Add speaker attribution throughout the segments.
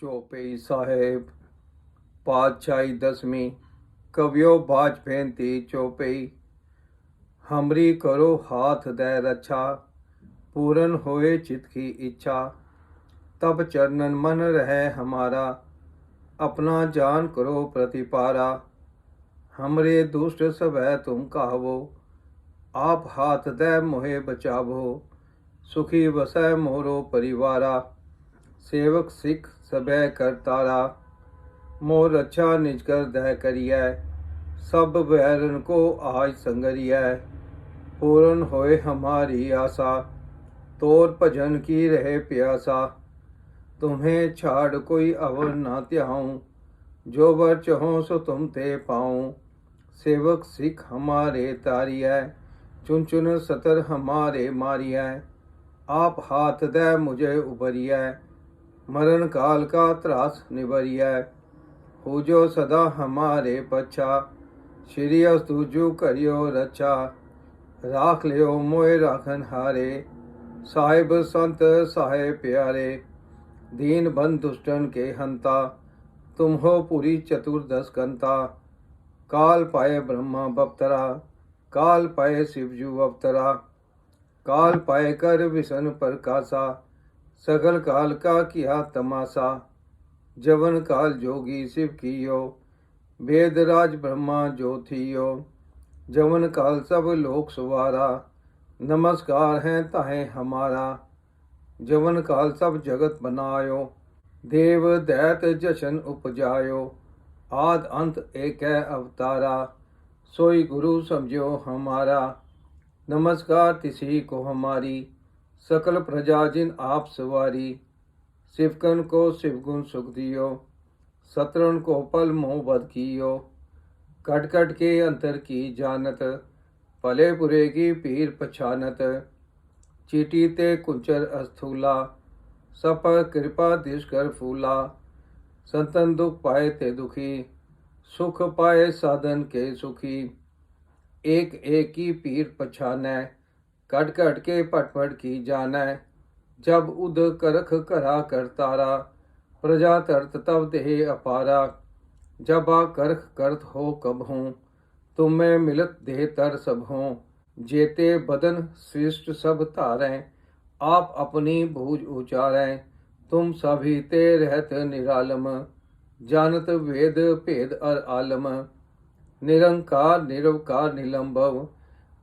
Speaker 1: चौपई साहेब पातशाही दसवीं कवियो बाज भेंती चौपई। हमरी करो हाथ दे रक्षा, पूरन होए चित की इच्छा। तब चरणन मन रहे हमारा, अपना जान करो प्रतिपारा। हमरे दुष्ट सब है तुम कहावो, आप हाथ दे मोहे बचावो। सुखी वसै मोरो परिवारा, सेवक सिख सबे करतारा। मोर रक्षा निज कर दह करिय, सब बैरन को आज संगरिय। पूरन होए हमारी आशा, तोर भजन की रहे प्यासा। तुम्हें छाड़ कोई अवर ना त्याऊं, जो वर चहो सो तुम ते पाऊं। सेवक सिख हमारे तारिय, चुन चुन सतर हमारे मारिय। आप हाथ दे मुझे उबरिय, मरण काल का त्रास निबरिय। हो जो सदा हमारे पच्छा, श्री अस्तुजु करियो रक्षा। राख लियो मोए राखन हारे, साहिब संत साहे प्यारे। दीन बंद दुष्टन के हंता, तुम हो पूरी चतुर्दश कंता। काल पाए ब्रह्मा बप्तरा, काल पाए शिवजू अवतरा। काल पाए कर विष्णु प्रकाशा, सगल काल का किया तमाशा। जवन काल जोगी शिव कियो, वेद राज ब्रह्मा जो थियो। जवन काल सब लोक सुवारा, नमस्कार है ताहे हमारा। जवन काल सब जगत बनायो, देव दैत जशन उपजायो। आद अंत एक है अवतारा, सोई गुरु समझो हमारा। नमस्कार तिसी को हमारी, सकल प्रजा जिन आप सवारी। शिवकन को शिवगुण सुख दियो, सतरण को पल मोह बद कियो। कट कट के अंतर की जानत, भले बुरे की पीर पछानत। चीटी ते कुंचर अस्थूला, सब पर कृपा दिश कर फूला। संतन दुख पाए ते दुखी, सुख पाए साधन के सुखी। एक एक की पीर पछानै, कट कट के पट पट की जानै। जब उद करख करा करतारा, प्रजा तरत तब देह अपारा। जब आ करख करत हो कब हूँ, तुम में मिलत देह तर सब हों। जेते बदन सृष्ट सब धारें, आप अपनी भूज उचारें। तुम सभी ते रहत निरालम, जानत वेद भेद अर आलम। निरंकार निरवकार निलंभव,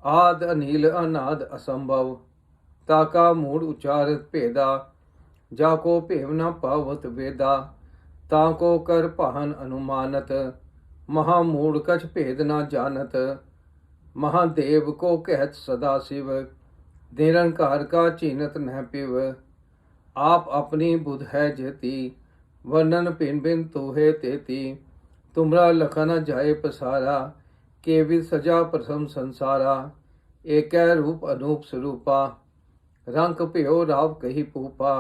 Speaker 1: आद अनिल अनाद असंभव। ताका मूड उचारत भेदा, जाको भेव न पावत वेदा। ताको कर पाहन अनुमानत, महामूड कछ भेद न जानत। महादेव को कहत सदा शिव, निरंकार का चीनत न पिव। आप अपनी बुध है जेती, वर्णन भिन भिन तूहे तेती। तुमरा लखन जाए पसारा, केवि सजा प्रथम संसारा। एक रूप अनूप स्वरूपा, रंग प्यो राव कही पूपा।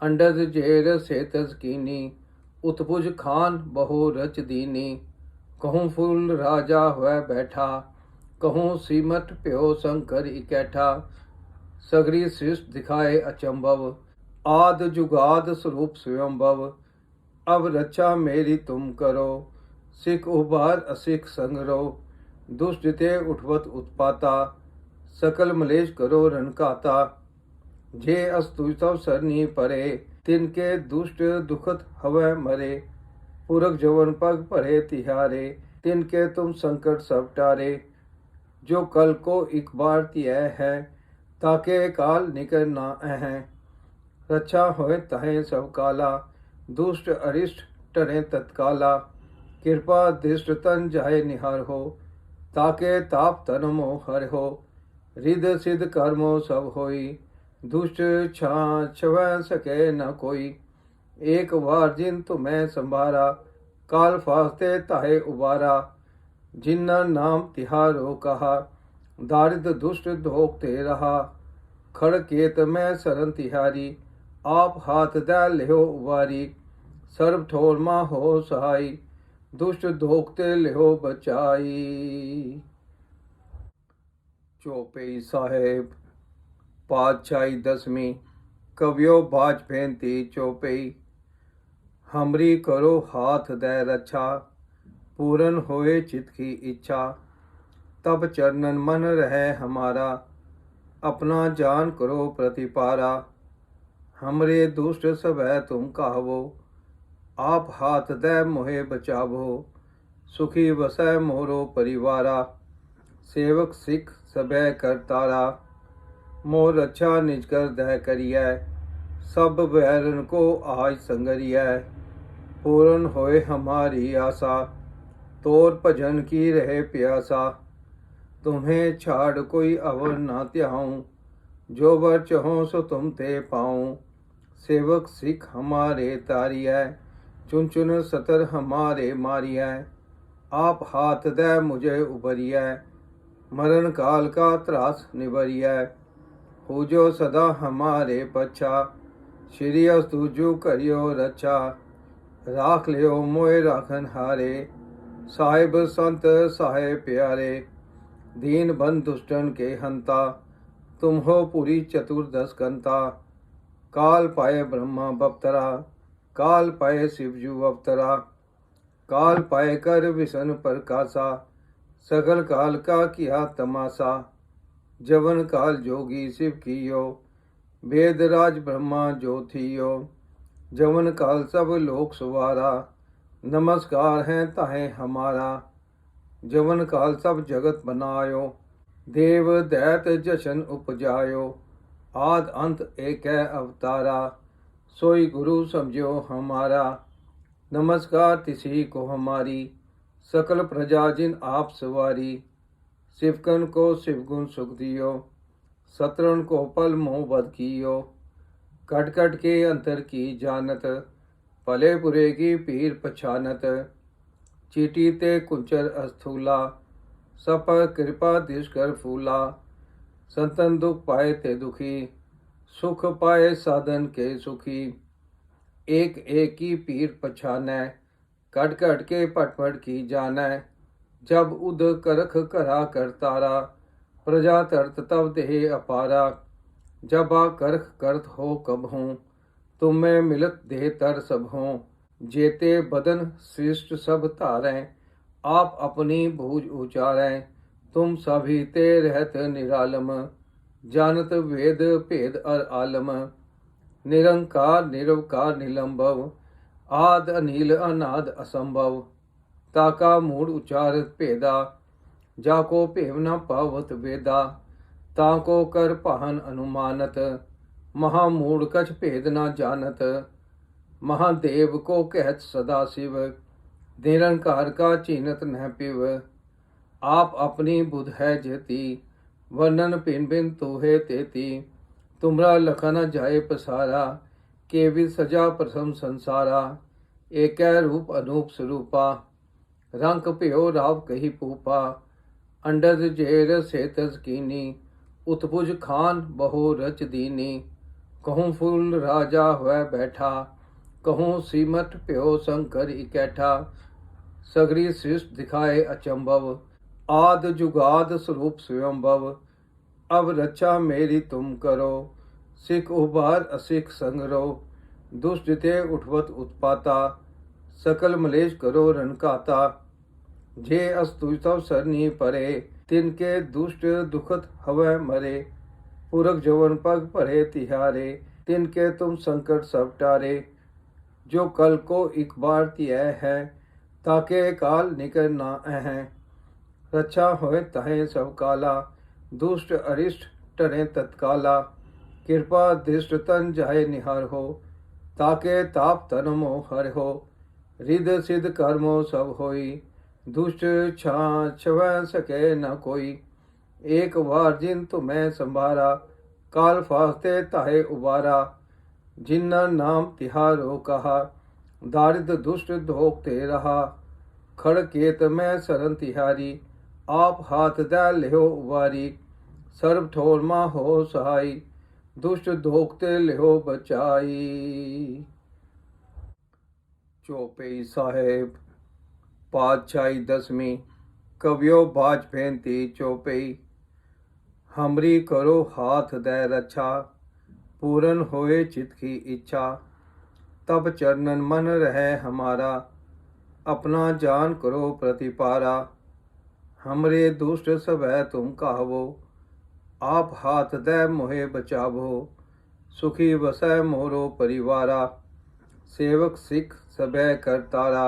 Speaker 1: अंडज जेर सेतज कीनी, उत्पुज खान बहु रच दीनी। कहूँ फूल राजा हुआ बैठा, कहूँ सीमट प्यो शंकर इकैठा। सगरी सृष्ट दिखाए अचंभव, आद जुगाद स्वरूप स्वयंभव। अब रक्षा मेरी तुम करो, सिख उबार असिख संगरो। दुष्ट ते उठवत उत्पाता, सकल मलेश करो रनकाता। जे अस्तुतव सरनी परे, तिनके दुष्ट दुखत हवै मरे। पुरख जवन पग परे तिहारे, तिनके तुम संकट सब टारे। जो कल को एक बार तिय है, ताके काल निकर ना अह। रक्षा होए तहे सब काला, दुष्ट अरिष्ट टरे तत्काला। कृपा दृष्ट तन जाए निहार हो, ताके ताप तन मोह हर हो। रिद सिद्ध कर्मो सब होई, दुष्ट छवै सके न कोई। एक बार जिन तुम्हें संभारा, काल फास्ते ताहे उबारा। जिन्ना नाम तिहारो कहा, दारिद दुष्ट धोखते रहा। खड़ केत में सरन तिहारी, आप हाथ दे लिहो उबारी। सर्व ठोर मा हो सहाई, दुष्ट धोखते लिहो बचाई। चौपई साहेब पातशाही दसवीं कवियो बाज भेंती चौपई। हमरी करो हाथ दे रक्षा, पूरन होए चित की इच्छा। तब चरणन मन रहे हमारा, अपना जान करो प्रतिपारा। हमरे दुष्ट सबै तुम कहवो, आप हाथ दे मोहे बचावो। सुखी वसै मोरो परिवारा, सेवक सिख सबै करतारा। मोर रक्षा निज कर दह करियै, सब बैरन को आज संगरियै। पूरन होए हमारी आशा, तोर भजन की रहे प्यासा। तुम्हें छाड़ कोई अवर ना त्याऊं, जो वर चहो सो तुम ते पाऊं। सेवक सिख हमारे तारियै, चुन चुन सतर हमारे मारियै। आप हाथ दे मुझे उबरियै, मरण काल का त्रास निबरियै। हो जो सदा हमारे पच्छा, श्री अस्तुजु करियो रक्षा। राख लियो मोए राखन हारे, साहिब संत साहे प्यारे। दीन बंद दुष्टन के हंता, तुम हो पूरी चतुर्दश कंता। काल पाए ब्रह्मा बप्तरा, काल पाए शिवजू अवतरा। काल पाए कर विष्णु प्रकाशा, सगल काल का किया तमाशा। जवन काल जोगी शिव कियो, वेद राज ब्रह्मा जो थियो। जवन काल सब लोक सुवारा, नमस्कार है ताहे हमारा। जवन काल सब जगत बनायो, देव दैत जशन उपजायो। आद अंत एक है अवतारा, सोई गुरु समझो हमारा। नमस्कार तिसी को हमारी, सकल प्रजा जिन आप सवारी। शिवकन को शिवगुण सुख दियो, शत्रुन को पल मोह बद कियो। कट कट के अंतर की जानत, भले बुरे की पीर पछानत। चीटी ते कुंचर अस्थूला, सब पर कृपा दिश कर फूला। संतन दुख पाए ते दुखी, सुख पाए साधन के सुखी। एक एक की पीर पछानै, कट कट के पट पट की जानै। जब उद करख करा करतारा, प्रजा तरत तब देह अपारा। जब आ करख करत हो कब हूँ, तुम में मिलत देह तर सब हों। जेते बदन सृष्ट सब धारें, आप अपनी भूज उचारें। तुम सभी ते रहत निरालम, जानत वेद भेद अर आलम। निरंकार निरवकार निलंभव, आद अनिल अनाद असंभव। ताका मूड उचारत भेदा, जाको भेव न पावत वेदा। ताको कर पाहन अनुमानत, महामूड कछ भेद न जानत। महादेव को कहत सदा शिव, निरंकार का चीनत न पिव। आप अपनी बुध है जेती, वर्णन भिन भिन तूहे तेती। तुमरा लखन जाए पसारा, के विद सजा प्रथम संसारा। एक रूप अनूप स्वरूपा, रंग प्यो राव कही पूपा। अंडज जेर सेतज कीनी, उत्पुज खान बहु रच दीनी। कहूँ फूल राजा हुआ बैठा, कहूँ सीमत प्यो शंकर इकैठा। सगरी सृष्ट दिखाए अचंभव, आद जुगाद स्वरूप स्वयंभव। अब रक्षा मेरी तुम करो, सिख उबार असिख संगरो। दुष्ट ते उठवत उत्पाता, सकल मलेश करो रनकाता। जे अस्तु तव सरनी परे, तिनके दुष्ट दुखत हवै मरे। पुरख जवन पग परे तिहारे, तिनके तुम संकट सब टारे। जो कल को एक बार तिय है, ताके काल निकर ना अह। रक्षा होए तहे सब काला, दुष्ट अरिष्ट टरे तत्काला। कृपा दृष्ट तन जाए निहार हो, ताके ताप तन मोह हर हो। रिद सिद्ध कर्मो सब होई, दुष्ट छाछव सके न कोई। एक बार जिन तुम्हें संभारा, काल फास्ते ताहे उबारा। जिन्ना नाम तिहारो कहा, दारिद्र दुष्ट धोखते रहा। खड़ केत में सरन तिहारी, आप हाथ दे लिहो उबारी। सर्व ठोर मा हो सहाई, दुष्ट धोखते लिहो बचाई। चौपई साहेब पातशाही दसवीं, कवियो बाज फेंती चौपई। हमरी करो हाथ दे रक्षा, पूरन होए चित की इच्छा। तब चरणन मन रहे हमारा, अपना जान करो प्रतिपारा। हमरे दुष्ट सबै तुम कहवो, आप हाथ दे मोहे बचावो। सुखी वसै मोरो परिवारा, सेवक सिख सबै करतारा।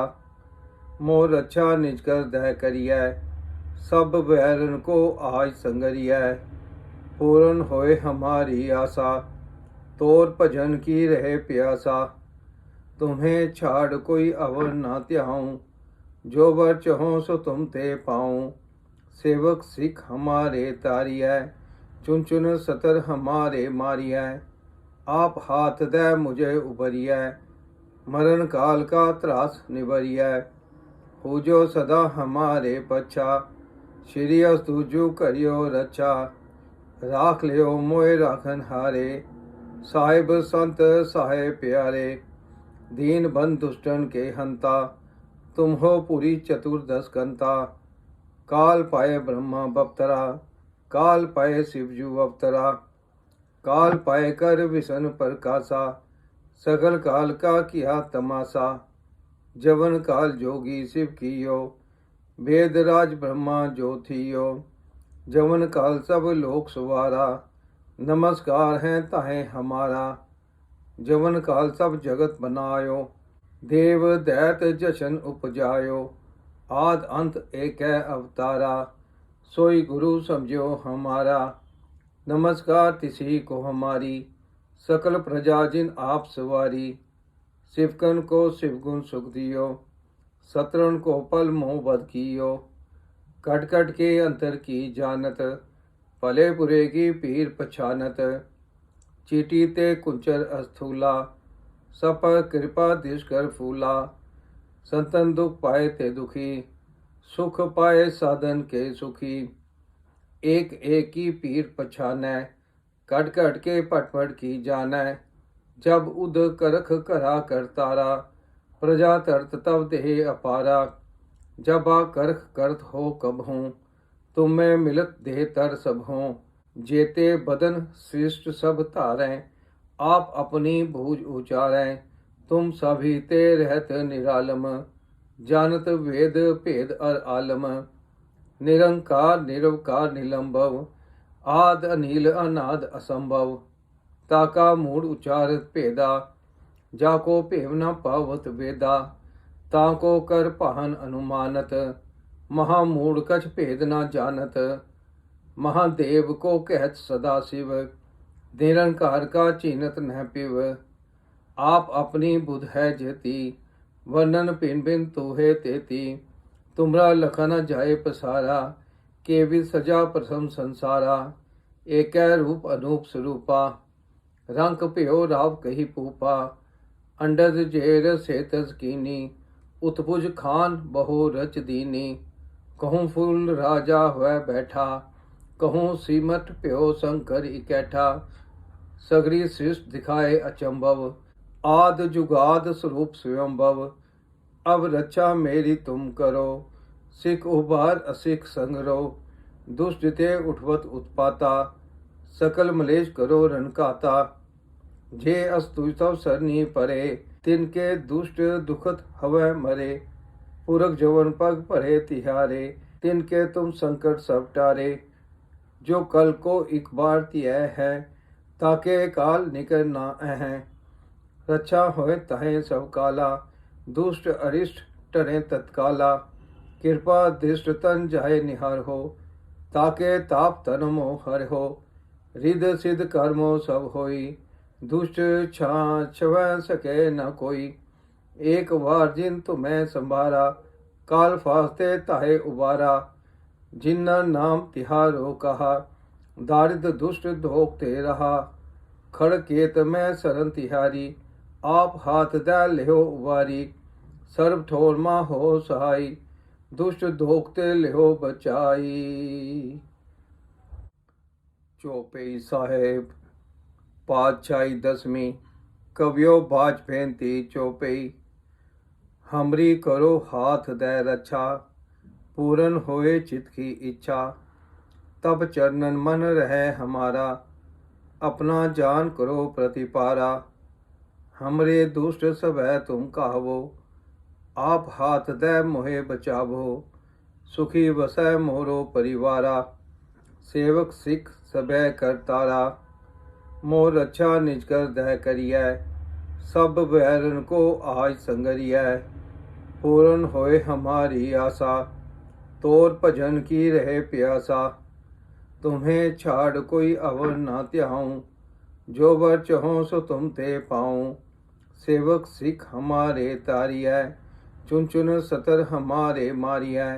Speaker 1: मोर अच्छा निज कर दह करियै, सब बैरन को आज संगरियै। पूर्ण होए हमारी आशा, तोर भजन की रहे प्यासा। तुम्हें छाड़ कोई अवर ना त्याऊं, जो वर चहो सो तुम ते पाऊं। सेवक सिख हमारे तारियै, चुन चुन सतर हमारे मारियै। आप हाथ दे मुझे उबरियै, मरण काल का त्रास निबरियै। हो जो सदा हमारे पच्छा, श्री अस दूजू करियो रक्षा। राख लियो मोए राखन हारे, साहिब संत साहे प्यारे। दीन बंद दुष्टन के हंता, तुम हो पुरी चतुर्दश कंता। काल पाए ब्रह्मा बप्तरा, काल पाए शिवजू अवतरा। काल पाए कर विष्णु प्रकाशा, सकल काल का किया तमाशा। जवन काल जोगी शिव कियो, वेद राज ब्रह्मा जो थियो। जवन काल सब लोक सवारा, नमस्कार है ताहे हमारा। जवन काल सब जगत बनायो, देव दैत जशन उपजायो। आद अंत एक है अवतारा, सोई गुरु समझो हमारा। नमस्कार तिसी को हमारी, सकल प्रजा जिन आप सवारी। शिवकन को शिवगुण सुख दियो, शत्रुन को पल मोह बद कियो। कट कट के अंतर की जानत, भले बुरे की पीर पछानत। चीटी ते कुंचर अस्थूला, सब पर कृपा दिश कर फूला। संतन दुख पाए ते दुखी, सुख पाए साधन के सुखी। एक एक की पीर पछानै, कट कट के पट पट की जानै। जब उद करख करा करतारा, प्रजा तरत तब देह अपारा। जब आ करख करत हो कब हूँ, तुम में मिलत देह तर सब हों। जेते बदन सृष्ट सब धारें, आप अपनी भूज उचारें। तुम सभी ते रहत निरालम, जानत वेद भेद अर आलम। निरंकार निरवकार निलंभव, आद अनिल अनाद असंभव। ताका मूड उचारत भेदा, जाको भेव न पावत वेदा। ताको कर पाहन अनुमानत, महामूड कछ भेद न जानत। महादेव को कहत सदा शिव, निरंकार का चीनत न पिव। आप अपनी बुध है जेती, वर्णन भिन भिन तूहे तेती। तुमरा लखन जाए पसारा, के विद सजा प्रथम संसारा। एक रूप अनूप स्वरूपा, रंग प्यो राव कही पूपा। अंडज जेर सेतस कीनी, उत्पुज खान बहु रच दीनी। कहूँ फूल राजा हुआ बैठा, कहूँ सीमट प्यो शंकर इकैठा। सगरी सृष्टि दिखाए अचंभव, आद जुगाद स्वरूप स्वयंभव। अब रक्षा मेरी तुम करो, सिख उबार असिख संगरो। दुष्ट ते उठवत उत्पाता, सकल मलेश करो रनकाता। जे अस्तु तव सरनी परे, तिनके दुष्ट दुखत हवै मरे। पुरख जवन पग भरे तिहारे, तिनके तुम संकट सब टारे। जो कल को एक बार तिय है, ताके काल निकर ना अह। रक्षा होए तहे सब काला, दुष्ट अरिष्ट टरे तत्काला। कृपा दृष्ट तन जाए निहार हो, ताके ताप तन मोह हर हो। रिद सिद्ध कर्मो सब होई, दुष्ट छाव सके न कोई। एक बार जिन तुम्हें संभारा, काल फास्ते ताहे उबारा। जिन्ना नाम तिहारो कहा, दारिद्र दुष्ट धोखते रहा। खड़ केत में सरन तिहारी, आप हाथ दे लिहो उबारी। सर्व ठोर मा हो सहाई, दुष्ट धोखते लिहो बचाई। चौपई साहेब पातशाही दसवीं, कवियो बाज फेंती चौपई। हमरी करो हाथ दे रक्षा, पूरन होए चित की इच्छा। तब चरणन मन रहे हमारा, अपना जान करो प्रतिपारा। हमरे दुष्ट सबै तुम कहवो, आप हाथ दे मोहे बचावो। सुखी वसै मोरो परिवारा, सेवक सिख सबै करतारा। मोर रक्षा निज कर दह करियै, सब बैरन को आज संगरियै। पूर्ण होए हमारी आशा, तोर भजन की रहे प्यासा। तुम्हें छाड़ कोई अवर ना त्याऊं, जो वर चहो सो तुम ते पाऊं। सेवक सिख हमारे तारियै, चुन चुन सतर हमारे मारियै।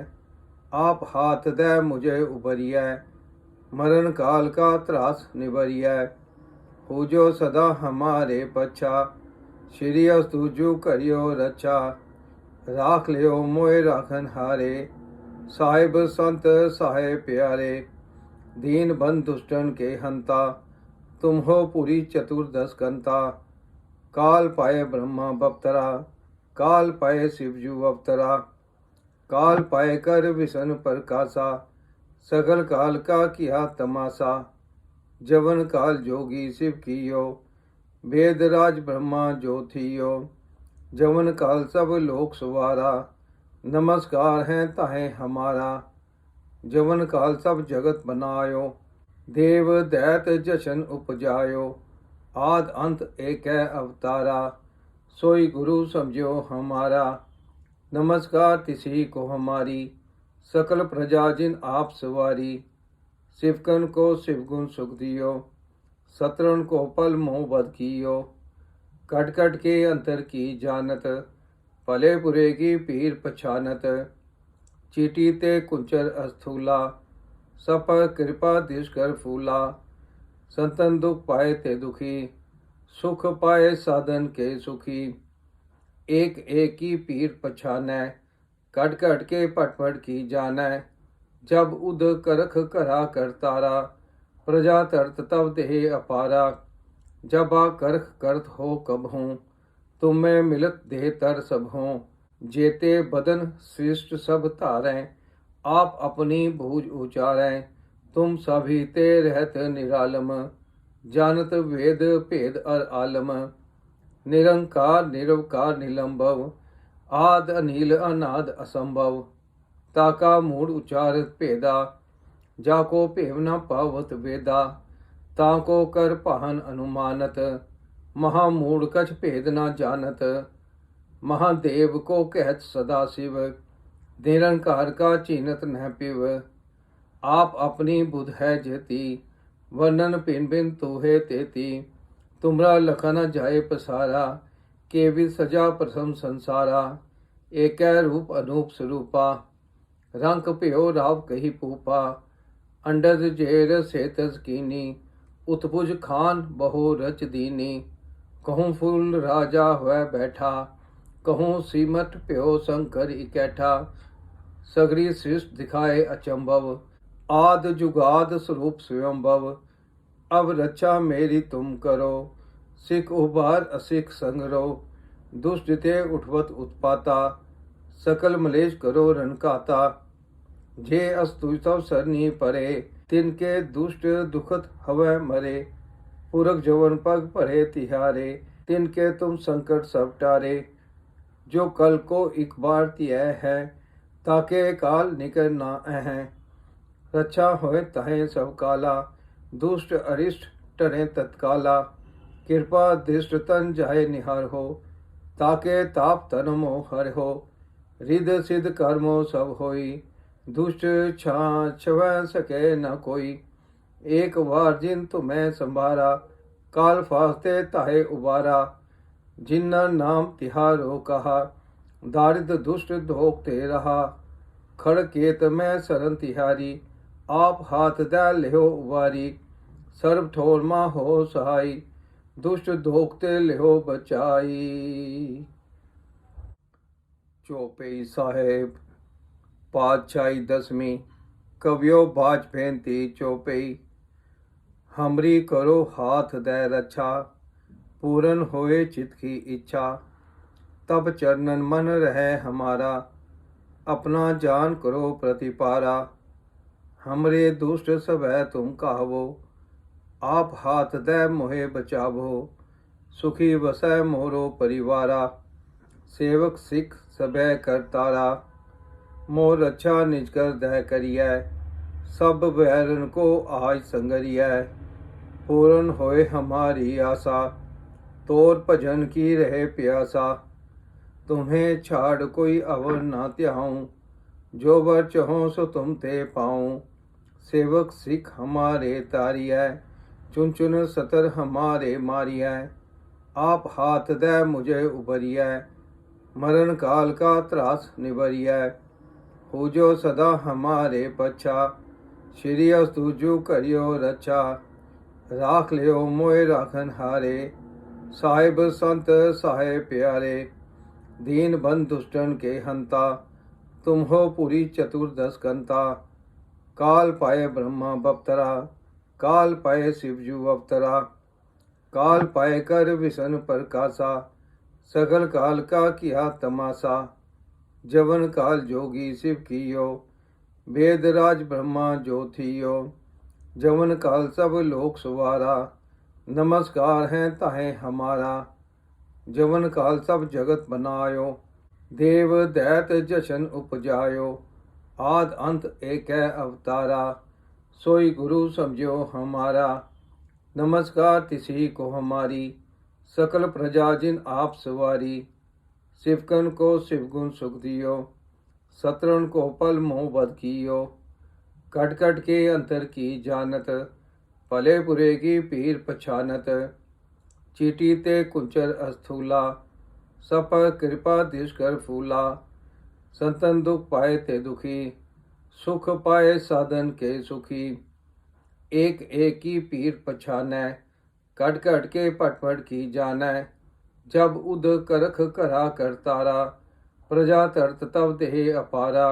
Speaker 1: आप हाथ दे मुझे उबरियै, मरण काल का त्रास निबरियै। पूजो सदा हमारे पच्छा, श्री अस्तुजु करियो रक्षा। राख लियो मोए राखन हारे, साहिब संत साहे प्यारे। दीन बंद दुष्टन के हंता, तुम हो पुरी चतुर्दश कंता। काल पाए ब्रह्मा बप्तरा, काल पाए शिवजू अवतरा। काल पाए कर विष्णु प्रकाशा, सकल काल का किया तमाशा। जवन काल जोगी शिव कियो, वेद राज ब्रह्मा जो थियो। जवन काल सब लोक सवारा, नमस्कार है ताहे हमारा। जवन काल सब जगत बनायो, देव दैत जशन उपजायो। आद अंत एक है अवतारा, सोई गुरु समझो हमारा। नमस्कार तिसी को हमारी, सकल प्रजा जिन आप सवारी। शिवकन को शिवगुण सुख दियो, सतरण को पल मोह बद कियो। कट कट के अंतर की जानत, भले बुरे की पीर पछानत। चीटी ते कुंचर अस्थूला, सब पर कृपा दिश कर फूला। संतन दुख पाए ते दुखी, सुख पाए साधन के सुखी। एक एक की पीर पछानै, कट कट के पट पट की जानै। जब उद करख करा करतारा, प्रजा तरत तब देह अपारा। जब आ करख करत हो कब हूँ, तुम में मिलत देह तर सब हों। जेते बदन सृष्ट सब धारें, आप अपनी भूज उचारें। तुम सभी ते रहत निरालम, जानत वेद भेद अर आलम। निरंकार निरवकार निलंभव, आद अनिल अनाद असंभव। ताका मूड उचारत भेदा, जाको भेव न पावत वेदा। ताको कर पाहन अनुमानत, महामूढ़ कछ भेद न जानत। महादेव को कहत सदा शिव, निरंकार का चीनत न पिव। आप अपनी बुध है जेती, वर्णन भिन भिन तूहे तेती। तुमरा लखन जाए पसारा, केवि सजा प्रथम संसारा। एक रूप अनूप स्वरूपा, रंग प्यो राव कही पूपा। अंडज जेर सेतज कीनी, उत्पुज खान बहु रच दीनी। कहूँ फूल राजा हुआ बैठा, कहूँ सीमट प्यो शंकर इकैठा। सगरी सृष्टि दिखाए अचंभव, आद जुगाद स्वरूप स्वयंभव। अब रक्षा मेरी तुम करो, सिख उबार असिख संगरो। दुष्ट ते उठवत उत्पाता, सकल मलेश करो रनकाता। जे अस्तुतव सरनी परे, तिनके दुष्ट दुखत हवै मरे। पुरख जवन पग भरे तिहारे, तिनके तुम संकट सब टारे। जो कल को एक बार तिय है, ताके काल निकर ना अह। रक्षा होए तहे सब काला, दुष्ट अरिष्ट टरे तत्काला। कृपा दृष्ट तन जाए निहार हो, ताके ताप तन मोह हर हो। रिद सिद्ध कर्मो सब होई, दुष्ट छवै सके न कोई। एक बार जिन तुम्हें संभारा, काल फास्ते ताहे उबारा। जिन्ना नाम तिहारो कहा, दारिद्र दुष्ट धोखते रहा। खड़ केत में सरन तिहारी, आप हाथ दै लिहो उबारी। सर्व ठोर मा हो सहाई, दुष्ट धोखते लिहो बचाई। चौपई साहेब पातशाही दसवीं, कवियो बाज फेंती चौपई। हमरी करो हाथ दे रक्षा, पूरन होए चित की इच्छा। तब चरणन मन रहे हमारा, अपना जान करो प्रतिपारा। हमरे दुष्ट सबै तुम कहवो, आप हाथ दे मोहे बचावो। सुखी वसै मोरो परिवारा। सेवक सिख सबे करतारा। मोर रक्षा निज कर दह करियै, सब बैरन को आज संगरियै। पूर्ण होए हमारी आशा, तोर भजन की रहे प्यासा। तुम्हें छाड़ कोई अवर ना त्याऊं, जो वर चहो सो तुम ते पाऊं। सेवक सिख हमारे तारियै, चुन चुन सतर हमारे मारियै। आप हाथ दे मुझे उबरियै, मरण काल का त्रास निबरियै। हो जो सदा हमारे पच्छा, श्री अस्तुजु करियो रक्षा। राख लियो मोए राखन हारे, साहिब संत साहे प्यारे। दीन बंद दुष्टन के हंता, तुम हो पुरी चतुर्दश कंता। काल पाए ब्रह्मा बप्तरा, काल पाए शिवजू अवतरा। काल पाए कर विष्णु प्रकाशा, सकल काल का किया तमाशा। जवन काल जोगी शिव कियो, वेद राज ब्रह्मा जो थियो। जवन काल सब लोक सुवारा, नमस्कार है ताहे हमारा। जवन काल सब जगत बनायो, देव दैत जशन उपजायो। आद अंत एक है अवतारा, सोई गुरु समझो हमारा। नमस्कार तिसी को हमारी, सकल प्रजा जिन आप सवारी। शिवकन को शिवगुण सुख दियो, शत्रुन को पल मोह बद कियो। कट कट के अंतर की जानत, भले बुरे की पीर पछानत। चीटी ते कुंचर अस्थूला, सब पर कृपा दिश कर फूला। संतन दुख पाए ते दुखी, सुख पाए साधन के सुखी। एक एक की पीर पछानै, कट कट के पट पट की जानै। जब उद करख करा करतारा, प्रजा तरत तब देह अपारा।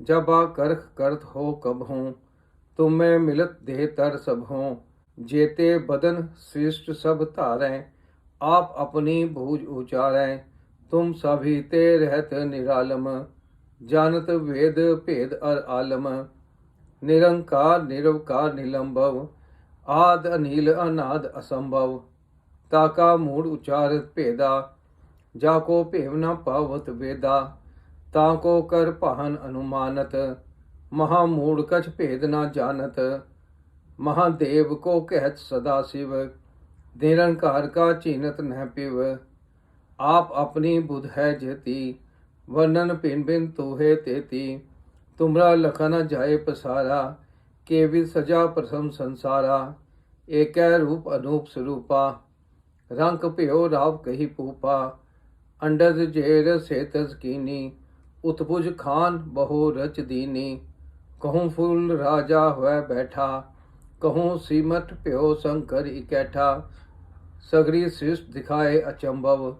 Speaker 1: जब आ करख करत हो कब हूँ, तुम में मिलत देह तर सब हों। जेते बदन शिष्ट सब धारें, आप अपनी भूज उचारें। तुम सभी ते रहत निरालम, जानत वेद भेद अर आलम। निरंकार निरवकार निलंभव, आद अनिल अनाद असंभव। ताका मूड उचारत भेदा, जाको भेव न पावत वेदा। ताको कर पाहन अनुमानत, महामूढ़ कछ भेद न जानत। महादेव को कहत सदा शिव, निरंकार का चीनत न पिव। आप अपनी बुध है जेती, वर्णन भिन भिन तूहे तेती। तुमरा लखन जाए पसारा, के विद सजा प्रथम संसारा। एक रूप अनूप स्वरूपा, रंग प्यो राव कही पूपा। अंडज जेर सेतज कीनी, उत्पुज खान बहु रच दीनी। कहूँ फूल राजा हुआ बैठा, कहूँ सीमत प्यो शंकर इकैठा। सगरी सृष्टि दिखाए अचंभव,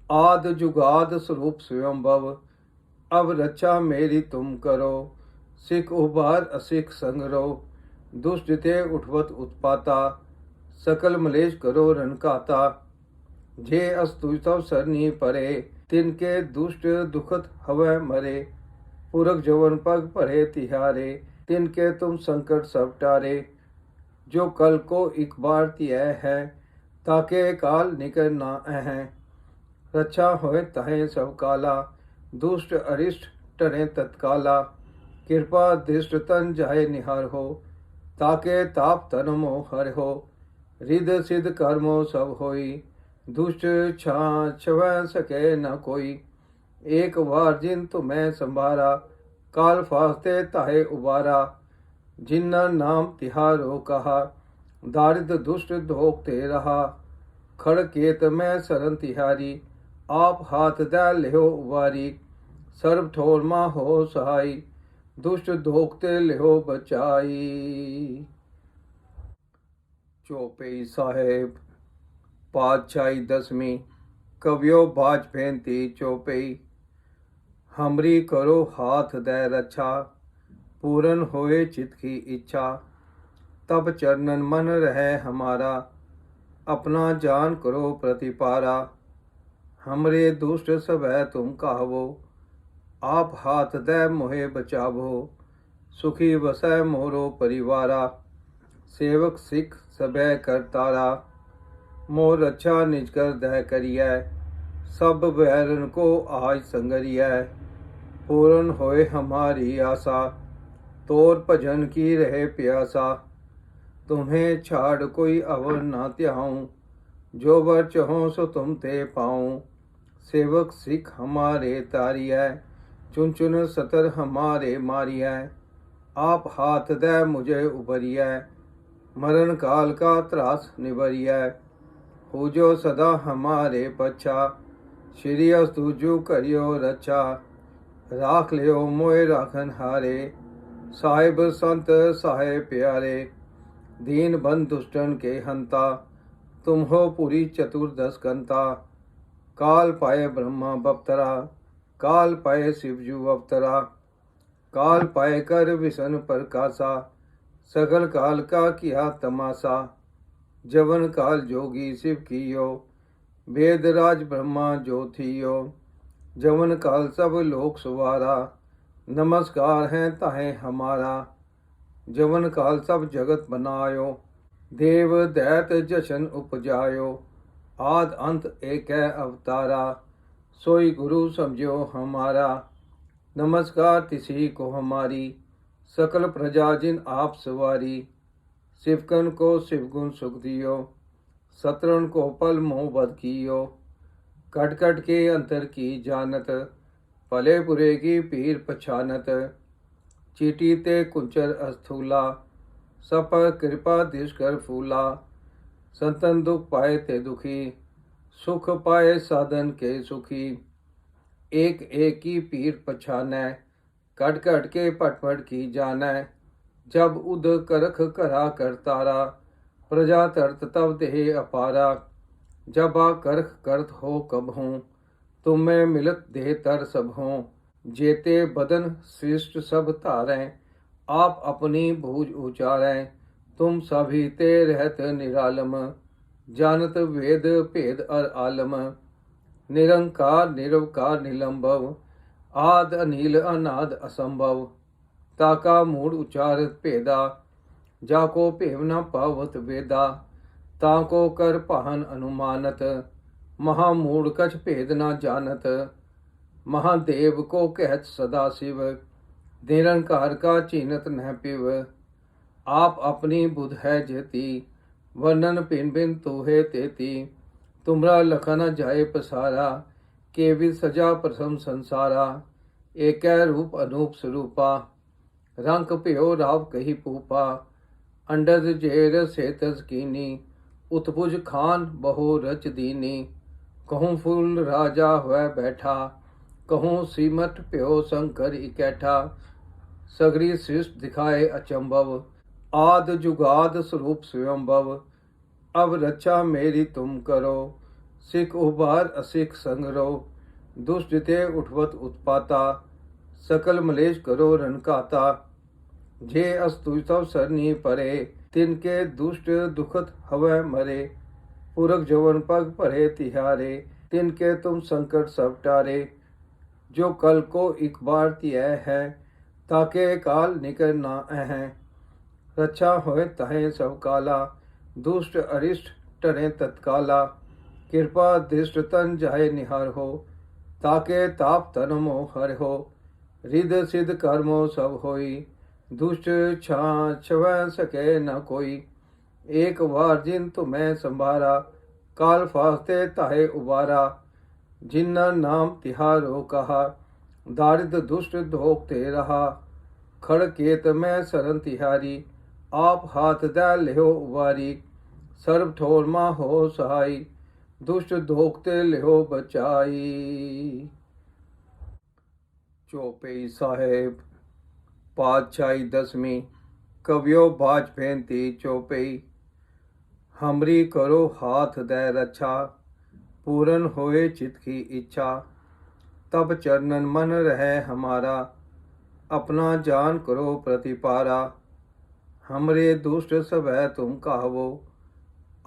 Speaker 1: आद जुगाद स्वरूप स्वयंभव। अब रक्षा मेरी तुम करो, सिख उबार असिख संगरो। दुष्ट ते उठवत उत्पाता, सकल मलेश करो रनकाता। जे अस्तु तव सरनी परे, तिनके दुष्ट दुखत हवै मरे। पुरख जवन पग पढ़े तिहारे, तिनके तुम संकट सब टारे। जो कल को एक बार तिय है, ताके काल निकर ना अह। रक्षा होए तहे सब काला, दुष्ट अरिष्ट टरे तत्काला। कृपा दृष्ट तन जाए निहार हो, ताके ताप तन मोह हर हो। रिद सिद्ध कर्मो सब होई, दुष्ट छाछव सके न कोई। एक बार जिन तुम्हें संभारा, काल फास्ते ताहे उबारा। जिन्ना नाम तिहारो कहा, दारिद्र दुष्ट धोखते रहा। खड़ केत में सरन तिहारी, आप हाथ दे लिहो उबारी। सर्व ठोर मा हो सहाई, दुष्ट धोखते लिहो बचाई। चौपई साहेब पातशाही दसवीं, कवियो बाज फेंती चौपई। हमरी करो हाथ दे रक्षा, पूरन होए चित की इच्छा। तब चरणन मन रहे हमारा, अपना जान करो प्रतिपारा। हमरे दुष्ट सब तुम कहवो, आप हाथ दे मोहे बचावो। सुखी वसै मोरो परिवारा, सेवक सिख सबे करतारा। मोर अच्छा निज कर दह करिय, सब बैरन को आज संगरिय। पूर्ण होए हमारी आशा, तोर भजन की रहे प्यासा। तुम्हें छाड़ कोई अवर ना त्याऊं, जो वर चहो सो तुम ते पाऊं। सेवक सिख हमारे तारिय, चुन चुन सतर हमारे मारिय। आप हाथ दे मुझे उबरिय, मरण काल का त्रास निबरिय। हो जो सदा हमारे पच्छा, श्री अस्तुजु करियो रक्षा। राख लियो मोए राखन हारे, साहिब संत साहे प्यारे। दीन बंद दुष्टन के हंता, तुम हो पुरी चतुर्दश कंता। काल पाए ब्रह्मा बप्तरा, काल पाए शिवजू अवतरा। काल पाए कर विष्णु प्रकाशा, सगल काल का किया तमाशा। जवन काल जोगी शिव कियो, वेद राज ब्रह्मा जो थियो। जवन काल सब लोक सुवारा, नमस्कार है ताहे हमारा। जवन काल सब जगत बनायो, देव दैत जशन उपजायो। आद अंत एक है अवतारा, सोई गुरु समझो हमारा। नमस्कार तिसी को हमारी, सकल प्रजा जिन आप सवारी। शिवकन को शिवगुण सुख दियो, सतरण को पल मोह बद कियो। कट कट के अंतर की जानत, भले बुरे की पीर पछानत। चीटी ते कुंचर अस्थूला, सब पर कृपा दिश कर फूला। संतन दुख पाए ते दुखी, सुख पाए साधन के सुखी। एक एक की पीर पछानै, कट कट के पट पट की जानै। जब उद करख करा कर तारा, प्रजा तरत तब देह अपारा। जब आ करख करत हो कब हों, तुम में मिलत देह तर सब हों। जेते बदन सृष्ट सब धारें, आप अपनी भूज उचारें। तुम सभी ते रहत निरालम, जानत वेद भेद अर आलम। निरंकार निरवकार निलंभव, आद अनिल अनाद असंभव। ताका मूड उचारत भेदा, जाको भेव न पावत वेदा। ताको कर पाहन अनुमानत, महामूड कछ भेद न जानत। महादेव को कहत सदा शिव, निरंकार का चीनत न पिव। आप अपनी बुध है जेती, वर्णन भिन भिन तूहे तेती। तुमरा लखन जाए पसारा, के विद सजा प्रथम संसारा। एक रूप अनूप स्वरूपा, रंग प्यो राव कही पूपा। अंडज जेर सेतस कीनी, उत्पुज खान बहु रच दीनी। कहूँ फूल राजा हुआ बैठा, कहूँ सीमट प्यो शंकर इकैठा। सगरी सृष्ट दिखाए अचंभव, आद जुगाद स्वरूप स्वयंभव। अब रक्षा मेरी तुम करो, सिख उबार असिख संगरो। दुष्ट ते उठवत उत्पाता, सकल मलेश करो रनकाता। जे अस्तु तव सरनी परे, तिनके दुष्ट दुखत हवै मरे। पुरख जवन पग भरे तिहारे, तिनके तुम संकट सब टारे। जो कल को एक बार तिय है, ताके काल निकर ना अह। रक्षा होए तहे सब काला, दुष्ट अरिष्ट टरे तत्काला। कृपा दृष्ट तन जाए निहार हो, ताके ताप तन मोह हर हो। रिद सिद्ध कर्मो सब होई, दुष्ट छव सके न कोई। एक बार जिन तुम्हें संभारा, काल फास्ते ताहे उबारा। जिन्ना नाम तिहारो कहा, दारिद्र दुष्ट धोखते रहा। खड़ केत में सरन तिहारी, आप हाथ दे लिहो उबारी। सर्व ठोर मा हो सहाई, दुष्ट धोखते लिहो बचाई। चौपई साहेब पातशाही दसवीं, कवियो बाज फेंती चौपई। हमरी करो हाथ दे रक्षा, पूरन होए चित की इच्छा। तब चरणन मन रहे हमारा, अपना जान करो प्रतिपारा। हमरे दुष्ट सब है तुम कहवो,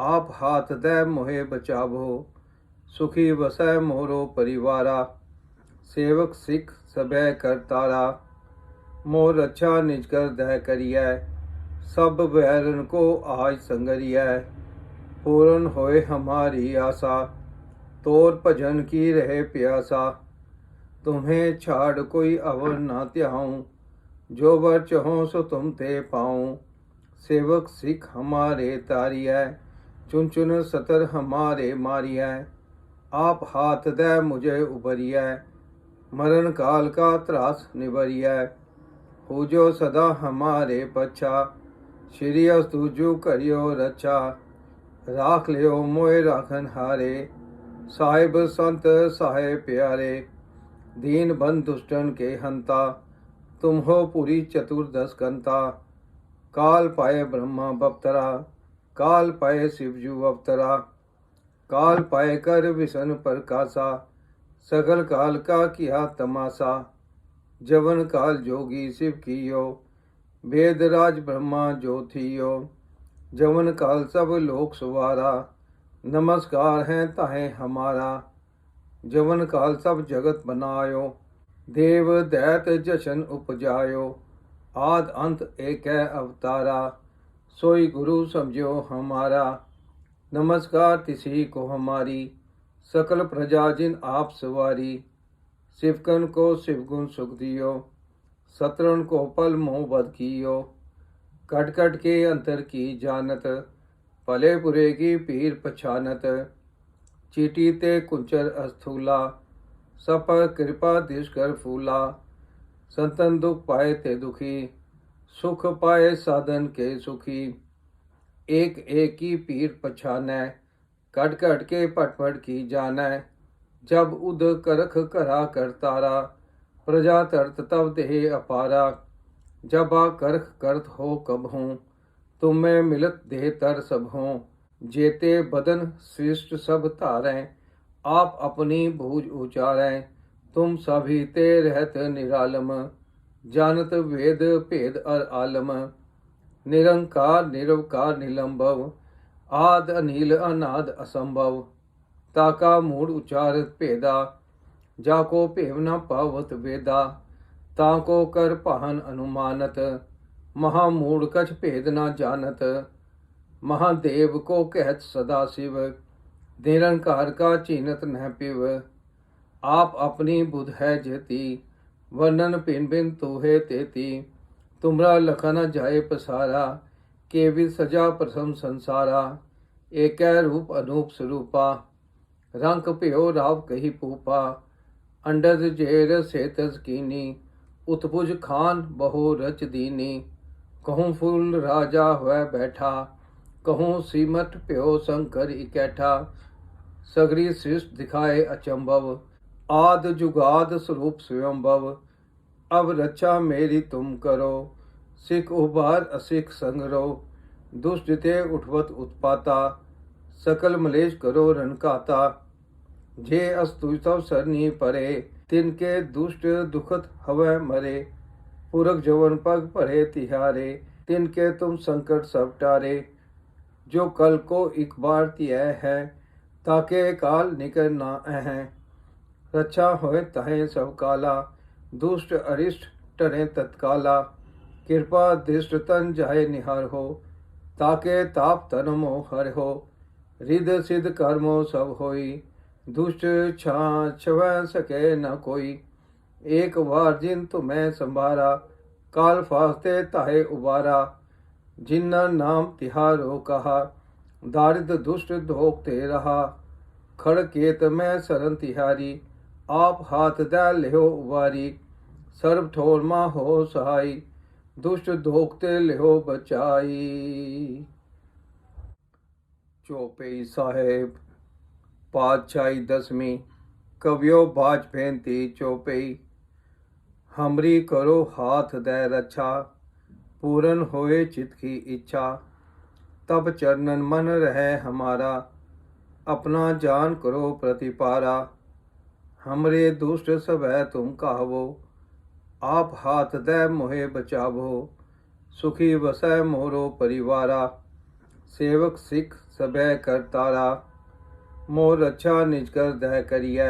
Speaker 1: आप हाथ दे मोहे बचावो। सुखी वसै मोरो परिवारा, सेवक सिख सबे करतारा। मोर रक्षा निज कर दह करिय, सब बैरन को आज संगरिय। पूर्ण होए हमारी आशा, तोर भजन की रहे प्यासा। तुम्हें छाड़ कोई अवर ना त्याऊं, जो वर चहो सो तुम ते पाऊं। सेवक सिख हमारे तारिय, चुन चुन सतर हमारे मारिय। आप हाथ दे मुझे उबरिय, मरण काल का त्रास निबरिय। हो जो सदा हमारे पच्छा, श्री अस्तुजु करियो रक्षा। राख लियो मोए राखन हारे, साहिब संत साहे प्यारे। दीन बंद दुष्टन के हंता, तुम हो पूरी चतुर्दश कंता। काल पाए ब्रह्मा बप्तरा, काल पाए शिवजू अवतरा। काल पाए कर विष्णु प्रकाशा, सगल काल का किया तमाशा। जवन काल जोगी शिव कियो, वेद राज ब्रह्मा जो थियो। जवन काल सब लोक सुवारा, नमस्कार है ताहे हमारा। जवन काल सब जगत बनायो, देव दैत जशन उपजायो। आद अंत एक है अवतारा, सोई गुरु समझो हमारा। नमस्कार तिसी को हमारी, सकल प्रजा जिन आप सवारी। शिवकन को शिवगुण सुख दियो, सतरण को पल मोह बद कियो। कट कट के अंतर की जानत, भले बुरे की पीर पछानत। चीटी ते कुंचर अस्थूला, सब पर कृपा दिश कर फूला। संतन दुख पाए ते दुखी, सुख पाए साधन के सुखी। एक एक की पीर पछानै, कट कट के पट पट की जानै। जब उद करख करा कर तारा, प्रजा तरत तब देह अपारा। जब आ करख करत हो कब हूँ, तुम में मिलत देह तर सब हों। जेते बदन सृष्ट सब धारें, आप अपनी भूज उचारें। तुम सभी ते रहत निरालम, जानत वेद भेद अर आलम। निरंकार निरवकार निलंभव, आद अनिल अनाद असंभव। ताका मूड उचारत भेदा, जाको भेव न पावत वेदा। ताको कर पाहन अनुमानत, महामूढ़ कछ भेद न जानत। महादेव को कहत सदा शिव, निरंकार का चीनत न पिव। आप अपनी बुध है जेती, वर्णन भिन भिन तूहे तेती। तुमरा लखन जाए पसारा, केवि सजा प्रथम संसारा। एक रूप अनूप स्वरूपा, रंग प्यो राव कही पूपा। अंडज जेर सेतज कीनी, उत्पुज खान बहु रच दीनी। कहूँ फूल राजा हुआ बैठा, कहूँ सीमट प्यो शंकर इकैठा। सगरी सृष्टि दिखाए अचंभव, आद जुगाद स्वरूप स्वयंभव। अब रक्षा मेरी तुम करो, सिख उबार असिख संगरो। दुष्ट ते उठवत उत्पाता, सकल मलेश करो रनकाता। जे अस्तु सब सरनी परे, तिनके दुष्ट दुखत हवै मरे। पुरख जवन पग पढ़े तिहारे, तिनके तुम संकट सब टारे। जो कल को एक बार तिय है, ताके काल निकर ना अह। रक्षा होए तहें सब काला, दुष्ट अरिष्ट टरे तत्काला। कृपा दृष्ट तन जाए निहार हो, ताके ताप तन मोह हर हो। रिद सिद्ध कर्मो सब होई, दुष्ट छवै सके न कोई। एक बार जिन तुम्हें संभारा, काल फास्ते ताहे उबारा। जिन्ना नाम तिहारो कहा, दारिद दुष्ट धोखते रहा। खड़ केत में सरन तिहारी, आप हाथ दै लिहो उबारी। सर्व ठोर मा हो सहाई, दुष्ट धोखते लिहो बचाई। चौपई साहेब पातशाही दसवीं, कवियो बाज भेंती चौपई। हमरी करो हाथ दे रक्षा, पूरन होए चित की इच्छा। तब चरणन मन रहे हमारा, अपना जान करो प्रतिपारा। हमरे दुष्ट सभै तुम कहवो, आप हाथ दे मोहे बचावो। सुखी वसै मोरो परिवारा, सेवक सिख सभै करतारा। मोर रक्षा निज कर दह करिय,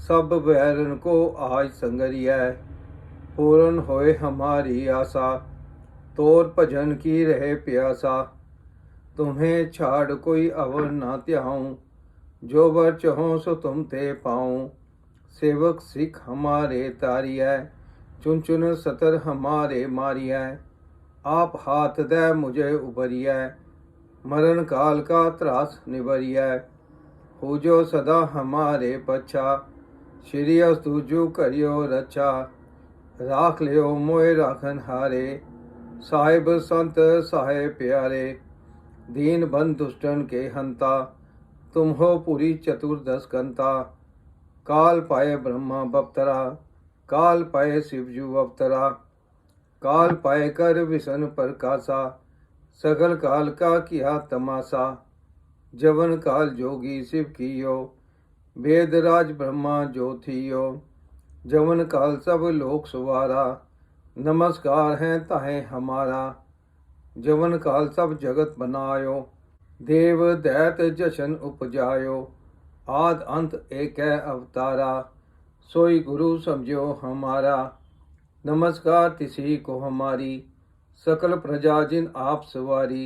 Speaker 1: सब बैरन को आज संगरिय। पूरन होए हमारी आशा, तोर भजन की रहे प्यासा। तुम्हें छाड़ कोई अवर ना त्याऊं, जो वर चहो सो तुम ते पाऊं। सेवक सिख हमारे तारिय, चुन चुन सतर हमारे मारिय। आप हाथ दे मुझे उबरिय, मरण काल का त्रास निबरिय। हो जो सदा हमारे पच्छा, श्री अस्तुजु करियो रक्षा। राख लियो मोए राखन हारे, साहिब संत साहे प्यारे। दीन बंद दुष्टन के हंता, तुम हो पूरी चतुर्दश कंता। काल पाए ब्रह्मा बप्तरा, काल पाए शिवजू अवतरा। काल पाए कर विष्णु प्रकाशा, सगल काल का किया तमाशा। जवन काल जोगी शिव कियो, वेद राज ब्रह्मा जो थियो। जवन काल सब लोक सुवारा, नमस्कार है ताहे हमारा। जवन काल सब जगत बनायो, देव दैत जशन उपजायो। आद अंत एक है अवतारा, सोई गुरु समझो हमारा। नमस्कार तिसी को हमारी, सकल प्रजा जिन आप सवारी।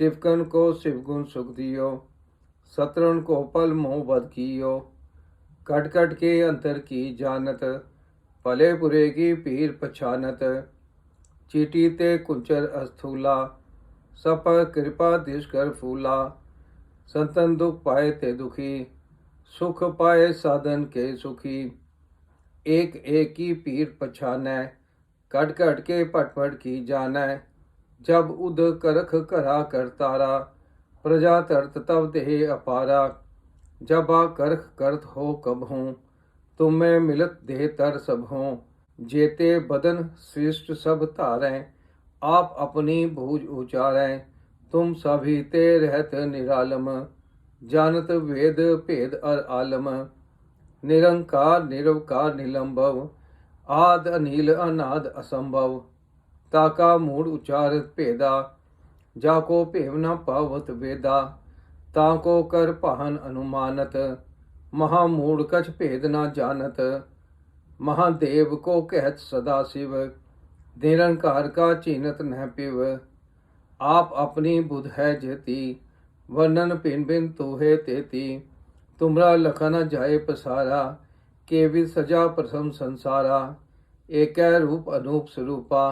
Speaker 1: शिवकन को शिवगुण सुख दियो, शत्रुन को पल मोह बद कियो। कट कट के अंतर की जानत, भले बुरे की पीर पछानत। चीटी ते कुंचर अस्थूला, सब पर कृपा दिश कर फूला। संतन दुख पाए ते दुखी, सुख पाए साधन के सुखी। एक एक की पीर पछानै, कट कट के पट पट की जानै। जब उद करख करा करतारा, प्रजा तरत तब देह अपारा। जब आ करख करत हो कब हूँ, तुम में मिलत देह तर सब हों। जेते बदन श्रेष्ठ सब धारें, आप अपनी भूज उचारें। तुम सभी ते रहत निरालम, जानत वेद भेद अर आलम। निरंकार निरवकार निलंभव, आद अनिल अनाद असंभव। ताका मूड उचारत भेदा, जाको भेव न पावत वेदा। ताको कर पाहन अनुमानत, महामूढ़ कछ भेद न जानत। महादेव को कहत सदा शिव, निरंकार का चीनत न पिव। आप अपनी बुध है जेती, वर्णन भिन भिन तूहे तेती। तुमरा लखन जाए पसारा, के विद सजा प्रथम संसारा। एक रूप अनूप स्वरूपा,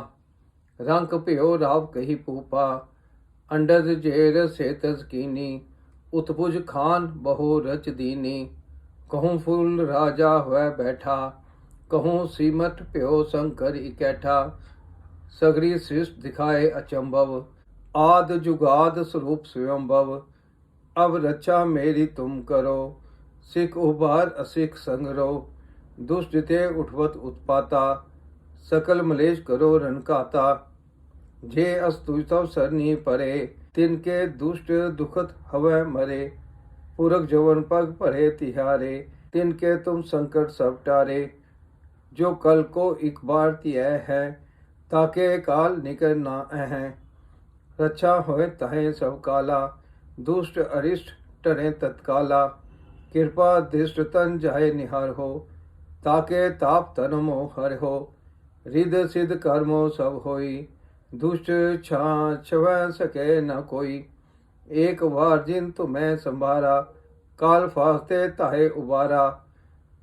Speaker 1: रंग प्यो राव कही पूपा। अंडज जेर सेतज कीनी, उत्पुज खान बहु रच दीनी। कहूँ फूल राजा हुआ बैठा, कहूँ सीमत प्यो शंकर इकैठा। सगरी सृष्टि दिखाए अचंभव, आद जुगाद स्वरूप स्वयंभव। अब रक्षा मेरी तुम करो, सिख उबार असिख संगरो। दुष्ट ते उठवत उत्पाता, सकल मलेश करो रनकाता। जे अस्तुतव सरनी परे, तिनके दुष्ट दुखत हवै मरे। पुरख जवन पग परे तिहारे, तिनके तुम संकट सब टारे। जो कल को एक बार तिय है, ताके काल निकर ना अह। रक्षा होए तहे सब काला, दुष्ट अरिष्ट टरे तत्काला। कृपा दृष्ट तन जाए निहार हो, ताके ताप तन मोह हर हो। रिद सिद्ध कर्मो सब होई, दुष्ट छाछव सके न कोई। एक बार जिन तुम्हें संभारा, काल फास्ते ताहे उबारा।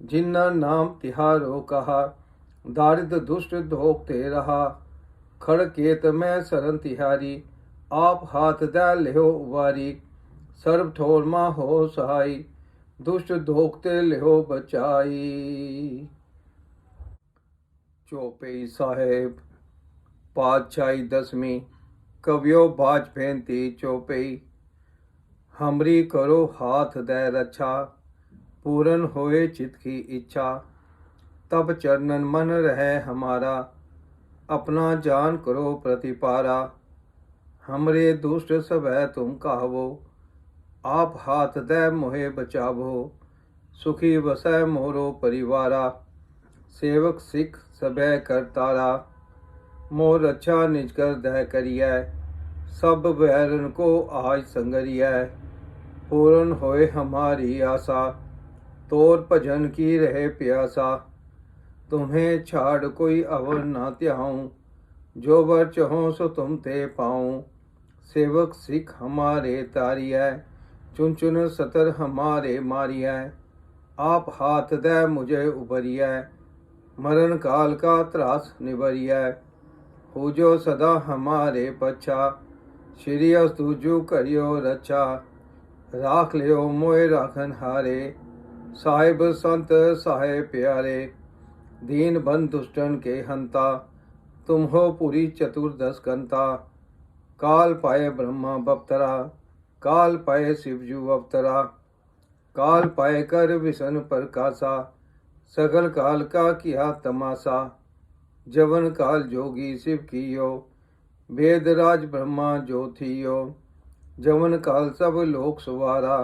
Speaker 1: जिन्ना नाम तिहारो कहा, दारिद्र दुष्ट धोखते रहा। खड़ केत में सरन तिहारी, आप हाथ दे लिहो उबारी। सर्व ठोर मा हो सहाई, दुष्ट धोखते लिहो बचाई। चौपई साहेब पातशाही दसवीं, कवियो बाज फेंती चौपई। हमरी करो हाथ दे रक्षा, पूरन होए चित की इच्छा। तब चरणन मन रहे हमारा, अपना जान करो प्रतिपारा। हमरे दुष्ट सब तुम कहवो, आप हाथ दे मोहे बचावो। सुखी वसै मोरो परिवारा, सेवक सिख सबे करतारा। मोर अच्छा निज कर दह करिय, सब बैरन को आज संगरिय। पूरन होए हमारी आशा, तोर भजन की रहे प्यासा। तुम्हें छाड़ कोई अवर ना त्याऊं, जो वर चहो सो तुम ते पाऊं। सेवक सिख हमारे तारियै, चुन चुन सतर हमारे मारियै। आप हाथ दे मुझे उबरियै, मरण काल का त्रास निबरियै। हो जो सदा हमारे पच्छा, श्री अस्तुजु करियो रक्षा। राख लियो मोए राखन हारे, साहिब संत साहे प्यारे। दीन बंद दुष्टन के हंता, तुम हो पुरी चतुर्दश कंता। काल पाए ब्रह्मा बप्तरा, काल पाए शिवजू अवतरा। काल पाए कर विष्णु प्रकाशा, सगल काल का किया तमाशा। जवन काल जोगी शिव कियो, वेद राज ब्रह्मा जो थियो। जवन काल सब लोक सुवारा,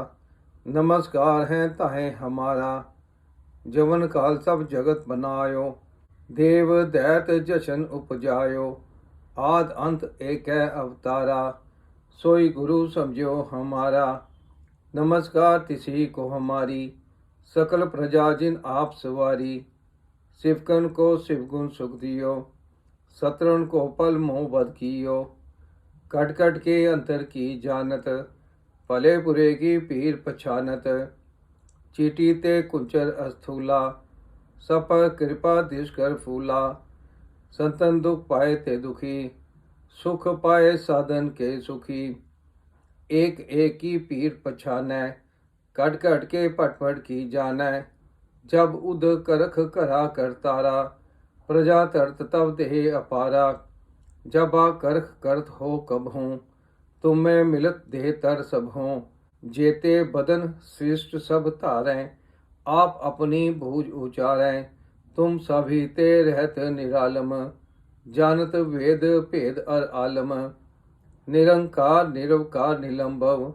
Speaker 1: नमस्कार है ताहे हमारा। जवन काल सब जगत बनायो, देव दैत जशन उपजायो। आद अंत एक है अवतारा, सोई गुरु समझो हमारा। नमस्कार तिसी को हमारी, सकल प्रजा जिन आप सवारी। शिवकन को शिवगुण सुख दियो, शत्रुन को पल मोह बद कियो। कट कट के अंतर की जानत, भले बुरे की पीर पछानत। चीटी ते कुंचर अस्थूला, सब पर कृपा दिश कर फूला। संतन दुख पाए ते दुखी, सुख पाए साधन के सुखी। एक एक की पीर पछानै, कट कट के पट पट की जानै। जब उद करख करा कर तारा, प्रजा तरत तब देह अपारा। जब आ करख करत हो कब हूँ, तुम में मिलत देह तर सब हों। जेते बदन सृष्ट सब तारें, आप अपनी भूज उचारें। तुम सभी ते रहत निरालम, जानत वेद भेद अर आलम। निरंकार निरवकार निलंभव,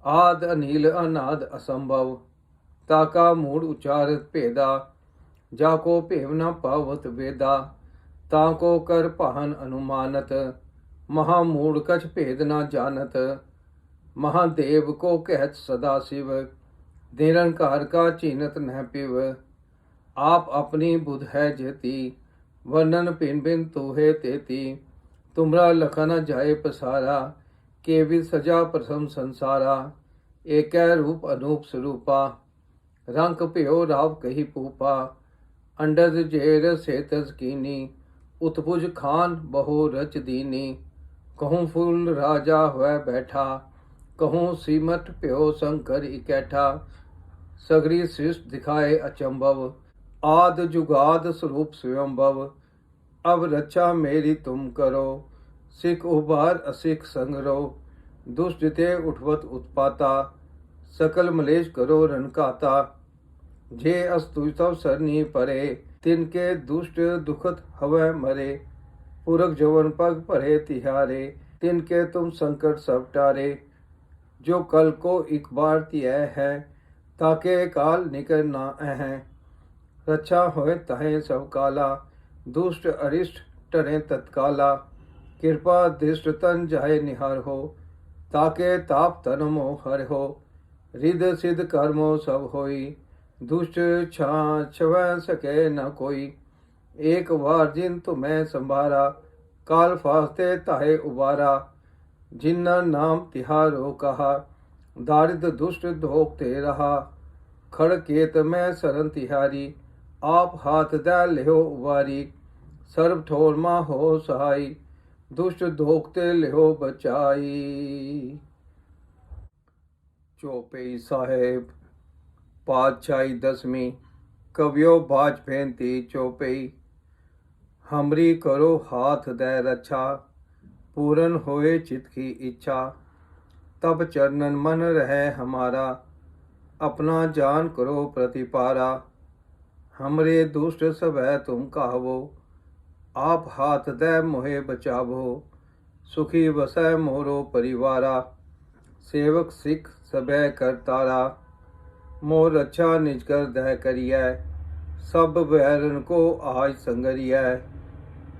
Speaker 1: आद अनिल अनाद असंभव। ताका मूड उचारत भेदा, जाको भेव न पावत वेदा। ताको कर पाहन अनुमानत, महामूड कछ भेद न जानत। महादेव को कहत सदा शिव, निरंकार का चीनत न पिव। आप अपनी बुध है जेती, वर्णन भिन भिन तूहे तेती। तुमरा लखन जाए पसारा, के विद सजा प्रथम संसारा। एक रूप अनूप स्वरूपा, रंग प्यो राव कही पूपा। अंडज जेर सेतज कीनी, उत्पुज खान बहु रच दीनी। कहूँ फूल राजा हुआ बैठा, कहूँ सीमट प्यो शंकर इकैठा। सगरी सृष्टि दिखाए अचंभव, आद जुगाद स्वरूप स्वयंभव। अब रक्षा मेरी तुम करो, सिख उबार असिख संगरो। दुष्ट ते उठवत उत्पाता, सकल मलेश करो रनकाता। जे अस्तु तव सरनी परे, तिनके दुष्ट दुखत हवै मरे। पुरख जवन पग परे तिहारे, तिनके तुम संकट सब टारे। जो कल को एक बार तिय है, ताके काल निकर ना अह। रक्षा होए तहे सब काला, दुष्ट अरिष्ट टरे तत्काला। कृपा दृष्ट तन जाए निहार हो, ताके ताप तन मोह हर हो। रिद सिद्ध कर्मो सब होई, दुष्ट छव सके न कोई। एक बार जिन तुम्हें संभारा, काल फास्ते ताहे उबारा। जिन्ना नाम तिहारो कहा, दारिद्र दुष्ट धोखते रहा। खड़ केत में सरन तिहारी, आप हाथ दे लिहो उबारी। सर्व ठोर मा हो सहाई, दुष्ट धोखते लिहो बचाई। चौपई साहेब पातशाही दसवीं, कवियो बाज फेंती चौपई। हमरी करो हाथ दे रक्षा, पूरन होए चित की इच्छा। तब चरणन मन रहे हमारा, अपना जान करो प्रतिपारा। हमरे दुष्ट सब तुम कहवो, आप हाथ दे मोहे बचावो। सुखी वसै मोरो परिवारा, सेवक सिख सबे करतारा। मोर रक्षा निज कर दह करियै, सब बैरन को आज संगरियै।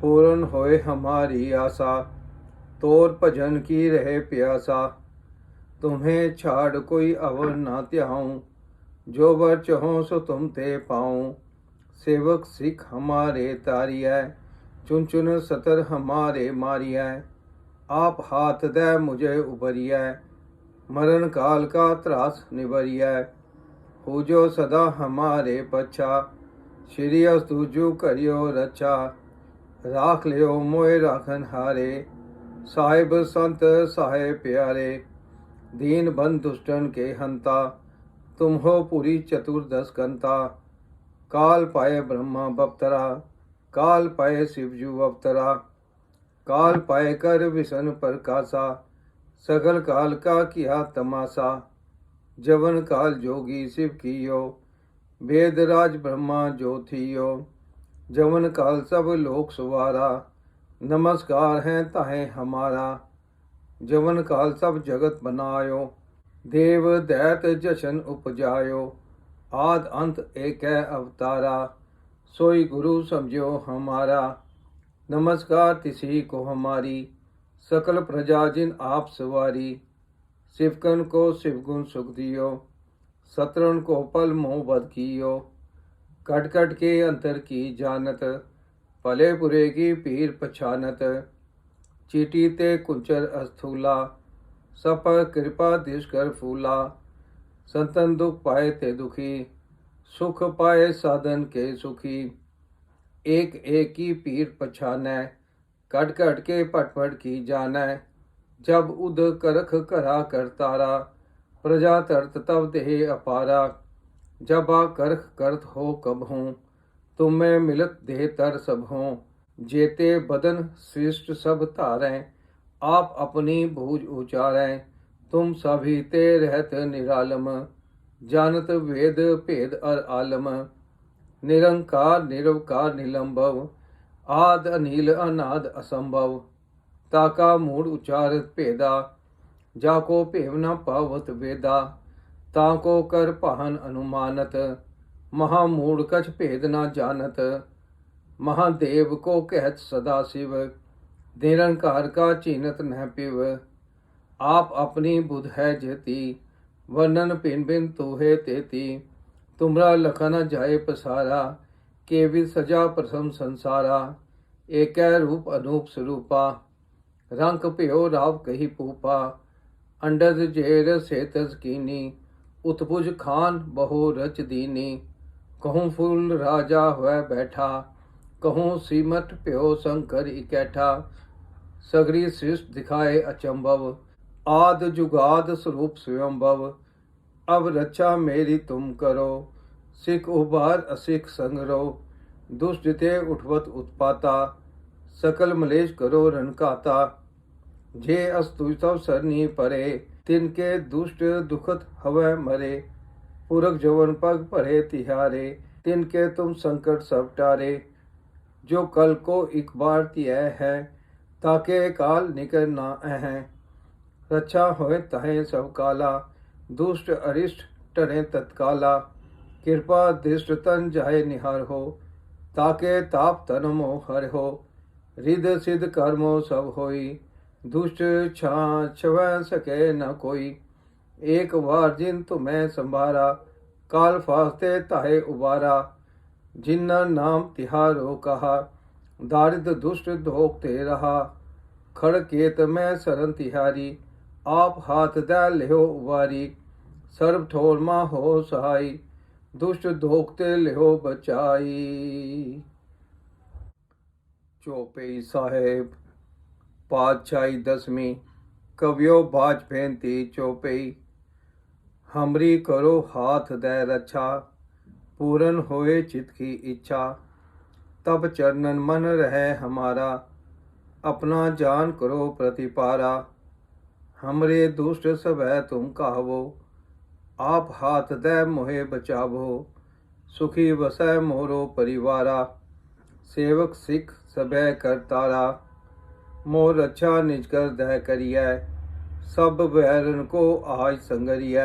Speaker 1: पूरन होए हमारी आशा, तोर भजन की रहे प्यासा। तुम्हें छाड़ कोई अवर ना त्याऊं, जो वर चहो सो तुम ते पाऊं। सेवक सिख हमारे तारियै, चुन चुन सतर हमारे मारियै। आप हाथ दे मुझे उबरिय, मरण काल का त्रास निबरिय। हो जो सदा हमारे पच्छा, श्री अस्तुजु करियो रक्षा। राख लियो मोय राखन हारे, साहिब संत साहे प्यारे। दीन बंद दुष्टन के हंता, तुम हो पूरी चतुर्दश कंता। काल पाए ब्रह्मा बप्तरा, काल पाए शिवजू अवतरा। काल पाए कर विष्णु प्रकाशा, सकल काल का किया तमाशा। जवन काल जोगी शिव कियो, वेद राज ब्रह्मा जो थियो। जवन काल सब लोक सुवारा, नमस्कार है ताहे हमारा। जवन काल सब जगत बनायो, देव दैत जशन उपजायो। आद अंत एक है अवतारा, सोई गुरु समझो हमारा। नमस्कार तिसी को हमारी, सकल प्रजा जिन आप सवारी। शिवकन को शिवगुण सुख दियो, सतरण को पल मोह बद कियो। कट कट के अंतर की जानत, भले बुरे की पीर पछानत। चीटी ते कुंचर अस्थूला, सब पर कृपा दिश कर फूला। संतन दुख पाए ते दुखी, सुख पाए साधन के सुखी। एक एक की पीर पछानै, कट कट के पट पट की जानै। जब उद करख करा कर तारा, प्रजा तरत तब देह अपारा। जब आ करख करत हो कब हूँ, तुम में मिलत देह तर सब हों। जेते बदन सृष्ट सब धारें, आप अपनी भूज उचारें। तुम सभी ते रहत निरालम, जानत वेद भेद अर आलम। निरंकार निरवकार निलंभव, आद अनिल अनाद असंभव। ताका मूड उचारत भेदा, जाको भेव न पावत वेदा। ताको कर पाहन अनुमानत, महामूढ़ कछ भेद न जानत। महादेव को कहत सदा शिव, निरंकार का चीनत न पिव। आप अपनी बुध है जेती, वर्णन भिन भिन तूहे तेती। तुमरा लखन जाए पसारा, केवि सजा प्रथम संसारा। एक रूप अनूप स्वरूपा, रंग प्यो राव कही पूपा। अंडज जेर सेतज कीनी, उत्पुज खान बहु रच दीनी। कहूँ फूल राजा हुआ बैठा, कहूँ सीमट प्यो शंकर इकैठा। सगरी सृष्टि दिखाए अचंभव, आद जुगाद स्वरूप स्वयंभव। अब रक्षा मेरी तुम करो, सिख उबार असिख संगरो। दुष्ट ते उठवत उत्पाता, सकल मलेश करो रनकाता। जे अस्तुतव सरनी परे, तिनके दुष्ट दुखत हवै मरे। पुरख जवन पग परे तिहारे, तिनके तुम संकट सब टारे। जो कल को एक बार तिय है, ताके काल निकर ना अह। रक्षा होए तहें सब काला, दुष्ट अरिष्ट टरे तत्काला। कृपा दृष्ट तन जाए निहार हो, ताके ताप तन मोह हर हो। रिद सिद्ध कर्मो सब होई, दुष्ट छवै सके न कोई। एक बार जिन तुम्हें संभारा, काल फास्ते ताहे उबारा। जिन्ना नाम तिहारो कहा, दारिद्र दुष्ट धोखते रहा। खड़ केत में सरन तिहारी, आप हाथ दे लेहो उबारी। सर्व ठोर मा हो सहाई, दुष्ट धोखते लेहो बचाई। चौपई साहेब पातशाही दसवीं, कवियो बाज फेंती चौपई। हमरी करो हाथ दे रक्षा, पूरन होए चित की इच्छा। तब चरणन मन रहे हमारा, अपना जान करो प्रतिपारा। हमरे दुष्ट सभै तुम कहावो, आप हाथ दे मोहे बचावो। सुखी वसै मोरो परिवारा, सेवक सिख सभै करतारा। मोर रक्षा निज कर दह करिय, सब बैरन को आज संगरिय।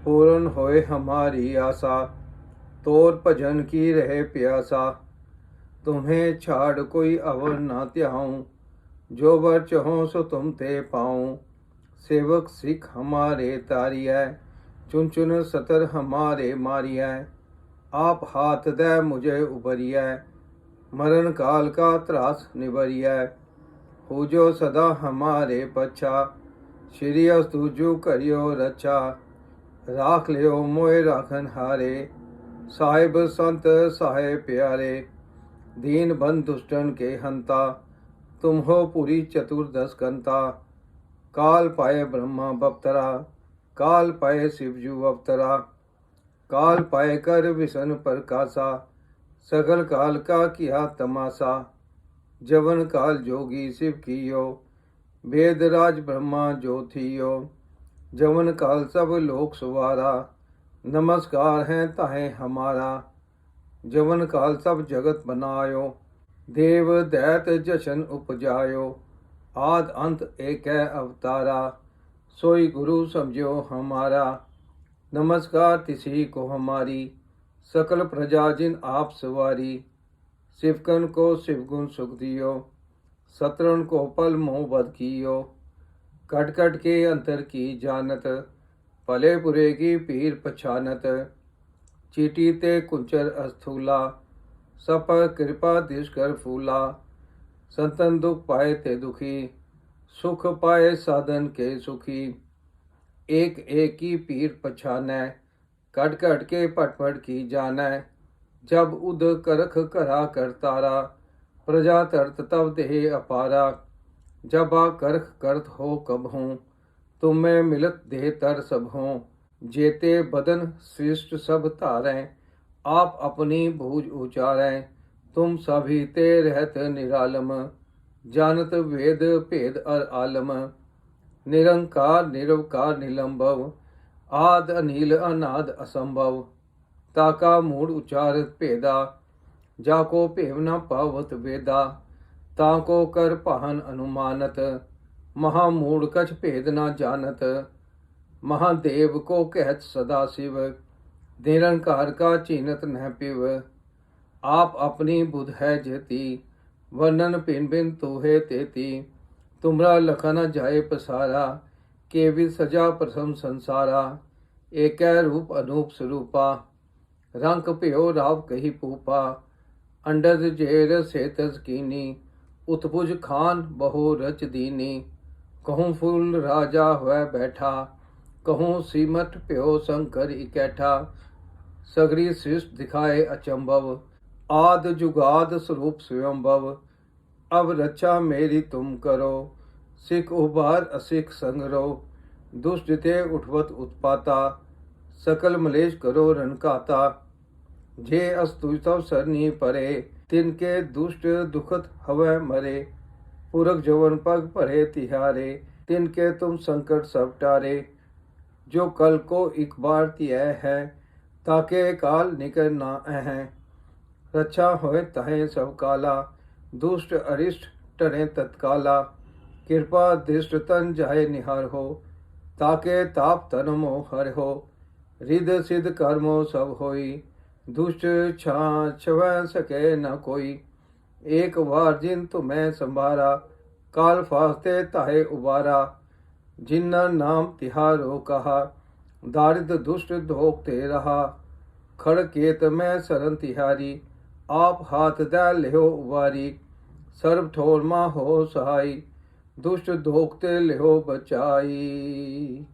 Speaker 1: पूरन होए हमारी आशा, तोर भजन की रहे प्यासा। तुम्हें छाड़ कोई अवर ना त्याऊं, जो वर चहो सो तुम ते पाऊं। सेवक सिख हमारे तारिय, चुन चुन सतर हमारे मारिय। आप हाथ दे मुझे उबरिय, मरण काल का त्रास निबरिय। हो जो सदा हमारे पच्छा। श्री अस्तु जो करियो रक्षा। राख लियो मोए राखन हारे। साहिब संत साहे प्यारे। दीन बंध दुष्टन के हंता। तुम हो पूरी चतुर्दश कंता। काल पाए ब्रह्मा बप्तरा। काल पाए शिवजू अवतरा। काल पाए कर विष्णु प्रकाशा। सकल काल का किया तमाशा। जवन काल जोगी शिव कियो। वेद राज ब्रह्मा जो थियो। जवन काल सब लोक सुवारा। नमस्कार है ताहे हमारा। जवन काल सब जगत बनायो। देव दैत जशन उपजायो। आद अंत एक है अवतारा। सोई गुरु समझो हमारा। नमस्कार तिसी को हमारी। सकल प्रजा जिन आप सवारी। शिवकन को शिवगुण सुख दियो। शत्रुन को पल मोह बद कियो। कट कट के अंतर की जानत। भले बुरे की पीर पछानत। चीटी ते कुंचर अस्थूला। सब पर कृपा दिश कर फूला। संतन दुख पाए ते दुखी। सुख पाए साधन के सुखी। एक एक की पीर पछानै। कट कट के पट पट की जानै। जब उद करख करा करतारा। प्रजा तरत तब देह अपारा। जब आ करख करत हो कब हूँ। तुम में मिलत देह तर सब हों। जेते बदन श्रेष्ठ सब धारें। आप अपनी भूज उचारें। तुम सभी ते रहत निरालम। जानत वेद भेद अर आलम। निरंकार निरवकार निलंभव। आद अनिल अनाद असंभव। ताका मूड उचारत भेदा। जाको भेव न पावत वेदा। ताको कर पाहन अनुमानत। महामूढ़ कछ भेद न जानत। महादेव को कहत सदा शिव। निरंकार का चीनत न पिव। आप अपनी बुध है जेती। वर्णन भिन भिन तू है तेती। तुमरा लखन जाए पसारा। केवि सजा प्रथम संसारा। एक रूप अनूप स्वरूपा। रंग प्यो राव कही पूपा। अंडज जेर सेतज कीनी। उत्पुज खान बहु रच दीनी। कहूँ फूल राजा हुआ बैठा। कहूँ सीमट प्यो शंकर इकैठा। सगरी सृष्टि दिखाए अचंभव। आद जुगाद स्वरूप स्वयंभव। अब रक्षा मेरी तुम करो। सिख उबार असिख संगरो। दुष्ट ते उठवत उत्पाता। सकल मलेश करो रनकाता। जे अस्तु तव सरनी परे। तिनके दुष्ट दुखत हवै मरे। पुरख जवन पग परे तिहारे। तिनके तुम संकट सब टारे। जो कल को एक बार तिय है। ताके काल निकर ना अह। रक्षा होए तहे सब काला। दुष्ट अरिष्ट टरे तत्काला। कृपा दृष्ट तन जाए निहार हो। ताके ताप तन मोह हर हो। रिद सिद्ध कर्मो सब होई। दुष्ट छाछव सके न कोई। एक बार जिन तुम्हें संभारा। काल फास्ते ताहे उबारा। जिन्ना नाम तिहारो कहा। दारिद्र दुष्ट धोखते रहा। खड़ केत में सरन तिहारी। आप हाथ दे लिहो उबारी। सर्व ठोर मा हो सहाई। दुष्ट धोखते लिहो बचाई।